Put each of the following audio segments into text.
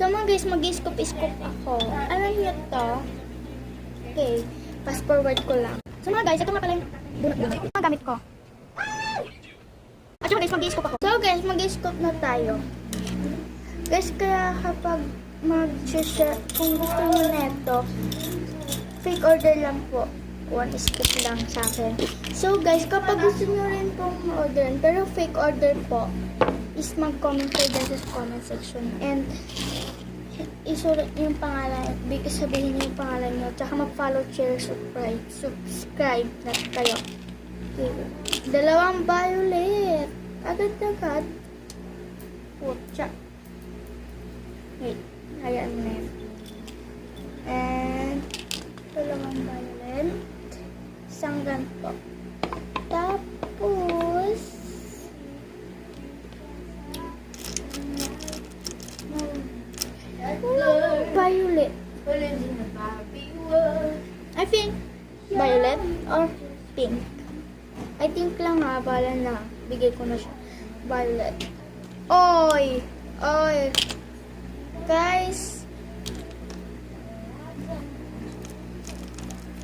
So mga guys, mag-scoop-scoop ako. Alam niyo to? Okay, fast forward ko lang. So mga guys, ito nga pala yung bunot-bunot. Ito ang gamit ko. At guys, mag-scoop ako. So guys, mag-scoop na tayo. Guys, kaya kapag mag-share, kung gusto niyo neto, fake order lang po. 1 scoop lang sa akin. So guys, kapag gusto niyo rin pong ma-orderan, pero fake order po, is mag-comment kayo dyan sa comment section. And isulat niyo yung pangalan, sabihin niyo yung pangalan niyo, tsaka mag-follow, share, subscribe na kayo. Okay. 2 violet. Agad-agad. Putya. Wait. Hayaan mo na yun. And 2 violet. Isang ganito. Tapos violet. I think violet or pink. I think lang nga, bala na. Bigay ko na siya. Violet. Oy! Oy! Guys!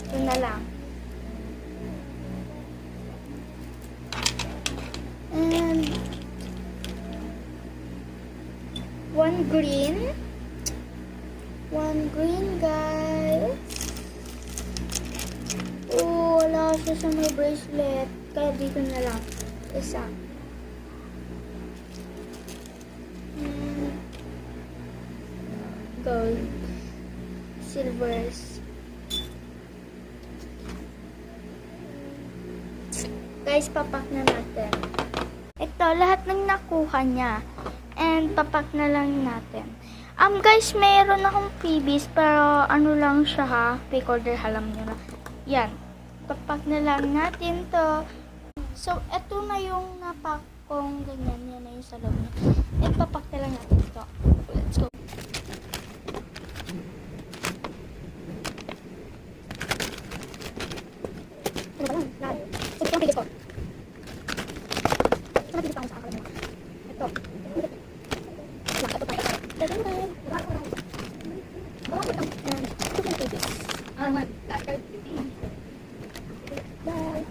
Ito na lang. And 1 green. 1 green, guys. Oh, wala siya sa may bracelet. Kaya dito na lang. Isa. Gold. Silvers. Guys, papak na natin. Ito, lahat ng nakuha niya. And papak na lang natin. Guys, mayroon akong freebies, pero ano lang siya ha. Fake order, alam niyo na. Yan. Papak na lang natin to. So, eto na yung napak kong ganyan. Yan na yung sa loob niya. And papak na lang natin to. Let's go. Ano ba lang? Lahat. So, ito ang freebies ko. Ito na freebies ko sa akin. Ito. Ito pa.